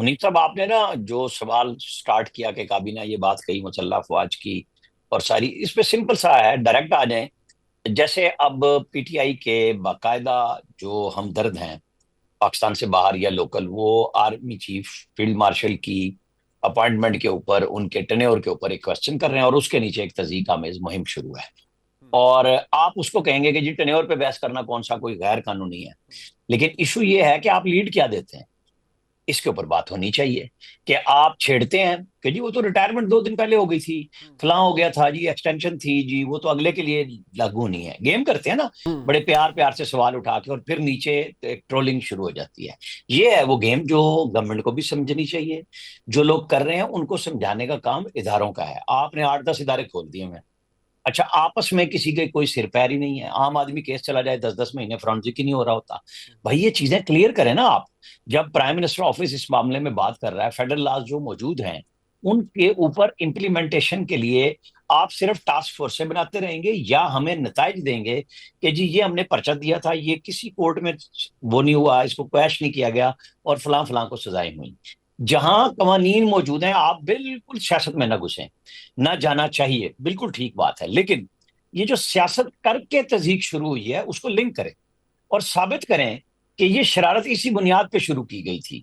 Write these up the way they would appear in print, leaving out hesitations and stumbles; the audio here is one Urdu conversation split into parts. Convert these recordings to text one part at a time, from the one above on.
منیب صاحب، آپ نے نا جو سوال سٹارٹ کیا کہ کابینہ یہ بات کہی مسلح افواج کی اور ساری، اس پہ سمپل سا ہے، ڈائریکٹ آ جائیں. جیسے اب پی ٹی آئی کے باقاعدہ جو ہمدرد ہیں پاکستان سے باہر یا لوکل، وہ آرمی چیف فیلڈ مارشل کی اپوائنٹمنٹ کے اوپر، ان کے ٹینیور کے اوپر ایک کوشچن کر رہے ہیں، اور اس کے نیچے ایک تضییق آمیز مہم شروع ہے. اور آپ اس کو کہیں گے کہ جی ٹینیور پہ بحث کرنا کون سا کوئی غیر قانونی ہے. لیکن ایشو یہ ہے کہ آپ لیڈ کیا دیتے ہیں، اس کے اوپر بات ہونی چاہیے. کہ آپ چھیڑتے ہیں کہ جی وہ تو ریٹائرمنٹ 2 دن پہلے ہو گئی تھی، فلاں ہو گیا تھا جی، ایکسٹینشن تھی جی، وہ تو اگلے کے لیے لاگو نہیں ہے. گیم کرتے ہیں نا، بڑے پیار پیار سے سوال اٹھا کے، اور پھر نیچے ایک ٹرولنگ شروع ہو جاتی ہے. یہ ہے وہ گیم جو گورنمنٹ کو بھی سمجھنی چاہیے. جو لوگ کر رہے ہیں ان کو سمجھانے کا کام اداروں کا ہے. آپ نے 8-10 ادارے کھول دیے ہیں. اچھا، آپس میں کسی کے کوئی سر پیر ہی نہیں ہے. عام آدمی کیس چلا جائے 10-10 مہینے فرانزک ہی نہیں ہو رہا ہوتا. بھائی یہ چیزیں کلیئر کریں نا آپ. جب پرائم منسٹر آفس اس معاملے میں بات کر رہا ہے، فیڈرل لاز جو موجود ہیں ان کے اوپر امپلیمنٹیشن کے لیے آپ صرف ٹاسک فورسیں بناتے رہیں گے، یا ہمیں نتائج دیں گے کہ جی یہ ہم نے پرچہ دیا تھا، یہ کسی کورٹ میں وہ نہیں ہوا، اس کو کویش نہیں کیا گیا، اور فلاں فلاں کو سزائیں ہوئیں. جہاں قوانین موجود ہیں آپ بالکل سیاست میں نہ گھسیں. نہ جانا چاہیے، بالکل ٹھیک بات ہے، لیکن یہ جو سیاست کر کے تضییق شروع ہوئی ہے اس کو لنک کریں اور ثابت کریں کہ یہ شرارت اسی بنیاد پہ شروع کی گئی تھی.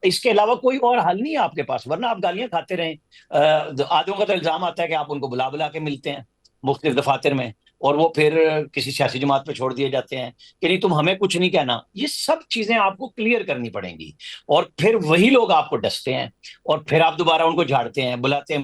اس کے علاوہ کوئی اور حل نہیں ہے آپ کے پاس، ورنہ آپ گالیاں کھاتے رہیں. آدھوں کا تو الزام آتا ہے کہ آپ ان کو بلا بلا کے ملتے ہیں مختلف دفاتر میں، اور وہ پھر کسی سیاسی جماعت پہ چھوڑ دیے جاتے ہیں کہ نہیں تم ہمیں کچھ نہیں کہنا. یہ سب چیزیں آپ کو کلیئر کرنی پڑیں گی، اور پھر وہی لوگ آپ کو ڈستے ہیں، اور پھر آپ دوبارہ ان کو جھاڑتے ہیں، بلاتے ہیں.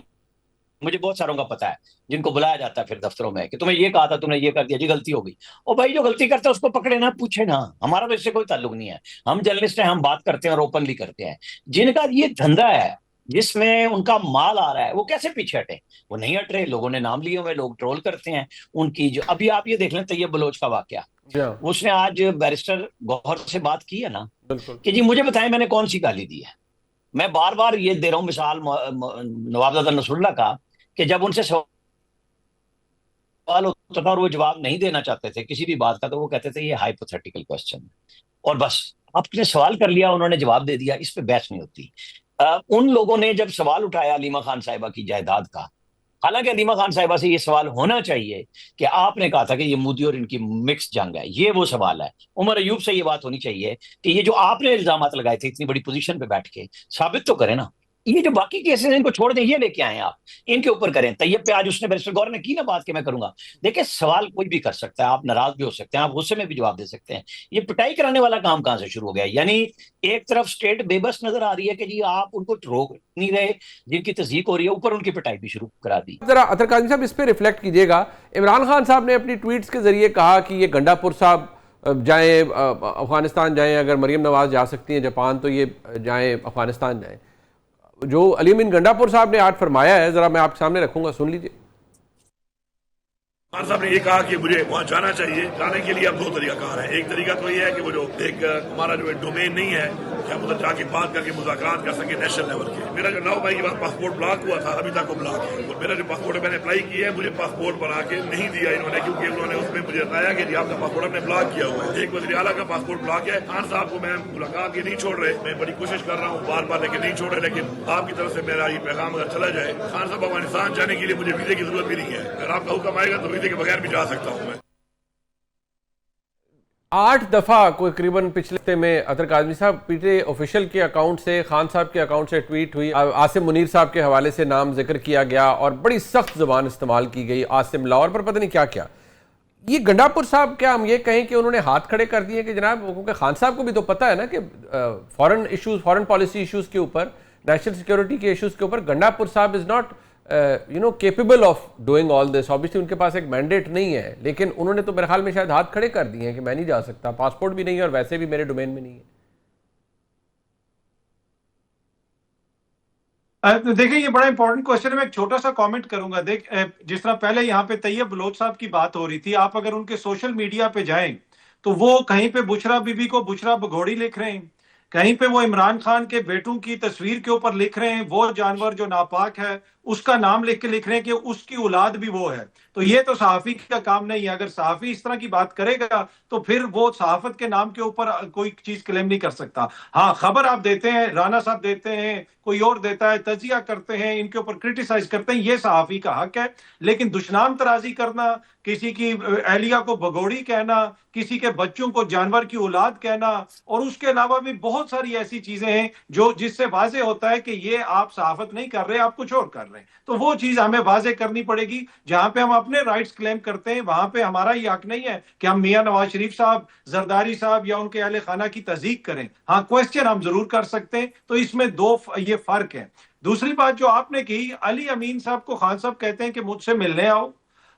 مجھے بہت ساروں کا پتا ہے جن کو بلایا جاتا ہے پھر دفتروں میں کہ تمہیں یہ کہا تھا، تم نے یہ کر دیا جی، غلطی ہو گئی. اور بھائی جو غلطی کرتا ہے اس کو پکڑے نا، پوچھے نا. ہمارا تو اس سے کوئی تعلق نہیں ہے. ہم جرنلسٹ ہیں، ہم بات کرتے ہیں اور اوپنلی کرتے ہیں. جن کا یہ دھندا ہے، جس میں ان کا مال آ رہا ہے، وہ کیسے پیچھے ہٹے؟ وہ نہیں ہٹ رہے. لوگوں نے نام لیے ہوئے، لوگ ٹرول کرتے ہیں ان کی. جو ابھی آپ یہ دیکھ لیں طیب بلوچ کا واقعہ، جی اس نے آج بیرسٹر گوہر سے بات کی ہے نا بالکل. کہ جی مجھے بتائیں میں نے کون سی گالی دی ہے. میں بار بار یہ دے رہا ہوں مثال نوابزادہ نصر اللہ کا، کہ جب ان سے سوال ہوتا تھا اور وہ جواب نہیں دینا چاہتے تھے کسی بھی بات کا، تو وہ کہتے تھے یہ ہائپوتھیٹیکل کوسچن، اور بس آپ نے سوال کر لیا، انہوں نے جواب دے دیا، اس پہ بحث نہیں ہوتی. ان لوگوں نے جب سوال اٹھایا علیمہ خان صاحبہ کی جائیداد کا، حالانکہ علیمہ خان صاحبہ سے یہ سوال ہونا چاہیے کہ آپ نے کہا تھا کہ یہ مودی اور ان کی مکس جنگ ہے، یہ وہ سوال ہے. عمر ایوب سے یہ بات ہونی چاہیے کہ یہ جو آپ نے الزامات لگائے تھے اتنی بڑی پوزیشن پہ بیٹھ کے، ثابت تو کریں نا. یہ جو باقی کیسز ہیں ان کو چھوڑ دیں، یہ لے کے آئیں آپ، ان کے اوپر کریں. طیب پہ آج اس نے بیرسٹر گور نے کی نا بات کہ میں کروں گا. دیکھیں سوال کوئی بھی کر سکتا ہے، آپ ناراض بھی ہو سکتے ہیں، آپ غصے میں بھی جواب دے سکتے ہیں. یہ پٹائی کرانے والا کام کہاں سے شروع ہو گیا؟ یعنی ایک طرف اسٹیٹ بے بس نظر آ رہی ہے کہ جی آپ ان کو روک نہیں رہے، جن کی تصدیق ہو رہی ہے، اوپر ان کی پٹائی بھی شروع کرا دی. ذرا اطہر قادری صاحب اس پہ ریفلیکٹ کیجئے گا. عمران خان صاحب نے اپنی ٹویٹس کے ذریعے کہا کہ یہ گنڈا پور صاحب جائیں افغانستان جائیں، اگر مریم نواز جا سکتی ہیں جاپان تو یہ جائیں افغانستان جائیں. جو علی امین گنڈا پور صاحب نے آج فرمایا ہے ذرا میں آپ کے سامنے رکھوں گا، سن لیجئے. خان صاحب نے یہ کہا کہ مجھے وہاں جانا چاہیے. جانے کے لیے اب 2 طریقہ کار ہیں. ایک طریقہ تو یہ ہے کہ وہ جو ایک ہمارا جو ڈومین نہیں ہے کہ ہم ادھر جا کے بات کر کے مذاکرات کر سکیں نیشنل لیول کے. میرا جو 9 مئی کے بعد پاسپورٹ بلاک ہوا تھا، ابھی تک وہ بلاک ہے. اور میرا جو پاسپورٹ میں نے اپلائی کیا ہے، مجھے پاسپورٹ بنا کے نہیں دیا انہوں نے، کیونکہ انہوں نے اس میں مجھے بتایا کہ جی آپ کا پاسپورٹ ہم نے بلاک کیا ہوا ہے. ایک وزیر اعلیٰ کا پاسپورٹ بلاک ہے. خان صاحب کو میں ملاقات کے نہیں چھوڑ رہے، میں بڑی کوشش کر رہا ہوں بار بار لیکن نہیں چھوڑ رہے. لیکن آپ کی طرف سے میرا یہ پیغام اگر چلا جائے، خان صاحب افغانستان جانے کے لیے مجھے ویزے کی ضرورت بھی نہیں ہے. اگر آپ کا حکم آئے گا تو ویزے کے بغیر بھی جا سکتا ہوں میں. 8 دفعہ کوئی قریباً پچھلے ہفتے میں اطہر قادری صاحب پی ٹی آئی آفیشیل کے اکاؤنٹ سے، خان صاحب کے اکاؤنٹ سے ٹویٹ ہوئی، عاصم منیر صاحب کے حوالے سے نام ذکر کیا گیا اور بڑی سخت زبان استعمال کی گئی، عاصم لاہور پر پتہ نہیں کیا کیا. یہ گنڈا پور صاحب کیا ہم یہ کہیں کہ انہوں نے ہاتھ کھڑے کر دیے کہ جناب، کیونکہ خان صاحب کو بھی تو پتہ ہے نا کہ فورن ایشوز، فورن پالیسی ایشوز کے اوپر، نیشنل سیکیورٹی کے ایشوز کے اوپر گنڈا پور صاحب is not capable of doing all this. obviously ان کے پاس ایک مینڈیٹ نہیں ہے، لیکن انہوں نے تو میرے خیال میں شاید ہاتھ کھڑے کر دیے ہیں کہ میں نہیں جا سکتا، پاسپورٹ بھی نہیں ہے اور ویسے بھی میرے ڈومین میں نہیں ہے. دیکھیں یہ بڑا امپورٹنٹ کوشچن ہے. میں ایک چھوٹا سا کامنٹ کروں گا. جس طرح پہلے یہاں پہ طیب بلوچ صاحب کی بات ہو رہی تھی، آپ اگر ان کے سوشل میڈیا پہ جائیں تو وہ کہیں پہ بشرا بی بی کو بشرا بگھوڑی لکھ رہے ہیں، کہیں پہ وہ عمران خان کے بیٹوں کی تصویر کے اوپر لکھ رہے ہیں وہ جانور جو ناپاک ہے اس کا نام لکھ کے لکھ رہے ہیں کہ اس کی اولاد بھی وہ ہے. تو یہ تو صحافی کا کام نہیں ہے. اگر صحافی اس طرح کی بات کرے گا تو پھر وہ صحافت کے نام کے اوپر کوئی چیز کلیم نہیں کر سکتا. ہاں خبر آپ دیتے ہیں, رانا صاحب دیتے ہیں, کوئی اور دیتا ہے, تجزیہ کرتے ہیں, ان کے اوپر کرٹیسائز کرتے ہیں, یہ صحافی کا حق ہے. لیکن دشنام ترازی کرنا, کسی کی اہلیہ کو بگوڑی کہنا, کسی کے بچوں کو جانور کی اولاد کہنا, اور اس کے علاوہ بھی بہت ساری ایسی چیزیں ہیں جس سے واضح ہوتا ہے کہ یہ آپ صحافت نہیں کر رہے, آپ کچھ اور کر رہے ہیں. تو وہ چیز ہمیں واضح کرنی پڑے گی. جہاں پہ ہم اپنے رائٹس کلیم کرتے ہیں وہاں پہ ہمارا یہ حق نہیں ہے کہ ہم میاں نواز شریف صاحب, زرداری صاحب یا ان کے اہل خانہ کی تصدیق کریں. ہاں کوشچن ہم ضرور کر سکتے ہیں. تو اس میں یہ فرق ہے. دوسری بات جو آپ نے کی, علی امین صاحب کو خان صاحب کہتے ہیں کہ مجھ سے ملنے آؤ,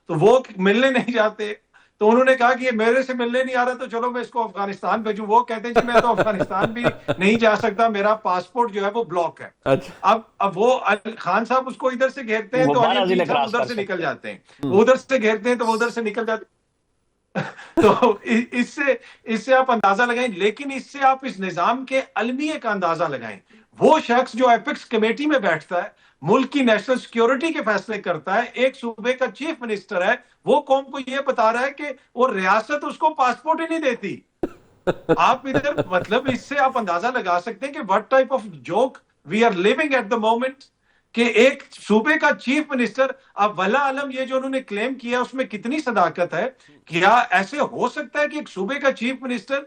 تو وہ ملنے نہیں جاتے. تو انہوں نے کہا کہ یہ میرے سے ملنے نہیں آ رہا تو چلو میں اس کو افغانستان بھیجوں. وہ کہتے ہیں جی میں تو افغانستان بھی نہیں جا سکتا, میرا پاسپورٹ جو ہے وہ بلاک ہے. اچھا. اب وہ خان صاحب اس کو ادھر سے گھیرتے ہیں وہ تو علی 12 امین ضلع صاحب کراس ادھر کر سے نکل سکتے ہیں. جاتے ہیں, وہ ادھر سے گھیرتے ہیں تو وہ ادھر سے نکل جاتے ہیں. تو اس سے آپ اندازہ لگائیں. لیکن اس سے آپ اس نظام کے المیہ کا اندازہ لگائیں. وہ شخص جو ایپکس کمیٹی میں بیٹھتا ہے, ملک کی نیشنل سیکیورٹی کے فیصلے کرتا ہے, ایک صوبے کا چیف منسٹر ہے, وہ قوم کو یہ بتا رہا ہے کہ وہ ریاست اس کو پاسپورٹ ہی نہیں دیتی. آپ ادھر مطلب اس سے آپ اندازہ لگا سکتے ہیں کہ what type of joke we are living at the moment, کہ ایک صوبے کا چیف منسٹر. اب ولا علم یہ جو انہوں نے کلیم کیا اس میں کتنی صداقت ہے. کیا ایسے ہو سکتا ہے کہ ایک صوبے کا چیف منسٹر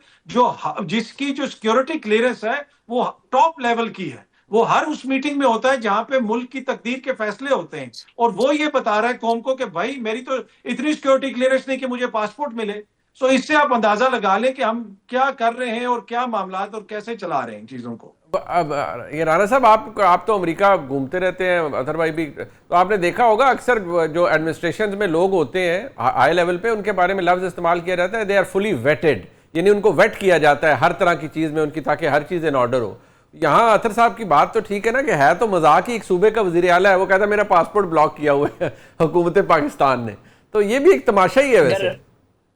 جس کی جو سیکیورٹی کلیئرنس ہے وہ ٹاپ لیول کی ہے, وہ ہر اس میٹنگ میں ہوتا ہے جہاں پہ ملک کی تقدیر کے فیصلے ہوتے ہیں, اور وہ یہ بتا رہا ہے قوم کو کہ بھائی میری تو اتنی سیکیورٹی کلیئرنس نہیں کہ مجھے پاسپورٹ ملے. سو اس سے آپ اندازہ لگا لیں کہ ہم کیا کر رہے ہیں اور کیا معاملات اور کیسے چلا رہے ہیں چیزوں کو. اب یہ رانا صاحب آپ تو امریکہ گھومتے رہتے ہیں, اطہر بھائی بھی, تو آپ نے دیکھا ہوگا اکثر جو ایڈمنسٹریشنز میں لوگ ہوتے ہیں ہائی لیول پہ, ان کے بارے میں لفظ استعمال کیا جاتا ہے دے آر فلی ویٹڈ, یعنی ان کو ویٹ کیا جاتا ہے ہر طرح کی چیز میں ان کی, تاکہ ہر چیز ان آرڈر ہو. یہاں اطہر صاحب کی بات تو ٹھیک ہے نا, کہ ہے تو مذاق ہی, ایک صوبے کا وزیر اعلیٰ ہے وہ کہتا ہے میرا پاسپورٹ بلاک کیا ہوا ہے حکومت پاکستان نے, تو یہ بھی ایک تماشا ہی ہے ویسے.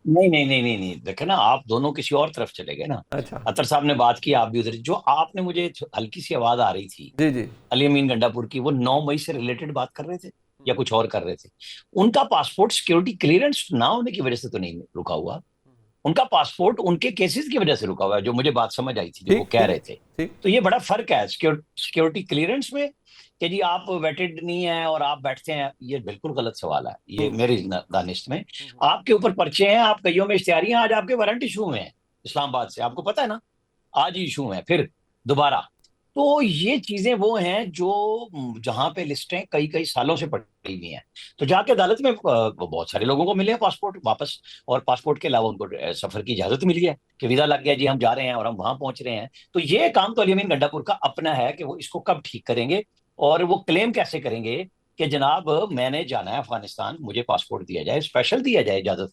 نہیں, دیکھیں نا, آپ دونوں کسی اور طرف چلے گئے نا. اچھا. اطہر صاحب نے بات کی, آپ بھی ادھر. جو آپ نے مجھے ہلکی سی آواز آ رہی تھی جی جی علی امین گنڈا پور کی, وہ 9 مئی سے ریلیٹڈ بات کر رہے تھے یا کچھ اور کر رہے تھے؟ ان کا پاسپورٹ سیکیورٹی کلیئرنس نہ ہونے کی وجہ سے تو نہیں رکا ہوا, ان کا پاسپورٹ ان کے کیسز کی وجہ سے رکا ہوا ہے, جو مجھے بات سمجھ آئی تھی جو وہ ٹھیک کہہ رہے تھے. ٹھیک. تو یہ بڑا فرق ہے سیکیورٹی کلیئرنس میں, کہ جی آپ ویٹڈ نہیں ہیں اور آپ بیٹھتے ہیں. یہ بالکل غلط سوال ہے, یہ میری دانش میں. آپ کے اوپر پرچے ہیں, آپ کئیوں میں اشتہاریاں, آج آپ کے وارنٹ ایشو میں ہیں اسلام آباد سے, آپ کو پتا ہے نا, آج ہی ایشو ہیں پھر دوبارہ. تو یہ چیزیں وہ ہیں جو جہاں پہ لسٹیں کئی سالوں سے پڑی ہوئی ہیں. تو جا کے عدالت میں بہت سارے لوگوں کو ملے ہیں پاسپورٹ واپس, اور پاسپورٹ کے علاوہ ان کو سفر کی اجازت ملی ہے کہ ویزا لگ گیا جی ہم جا رہے ہیں اور ہم وہاں پہنچ رہے ہیں. تو یہ کام تو علی امین گنڈا پور کا اپنا ہے کہ وہ اس کو کب ٹھیک کریں گے, اور وہ کلیم کیسے کریں گے کہ جناب میں نے جانا ہے افغانستان, مجھے پاسپورٹ دیا جائے, اسپیشل دیا جائے اجازت.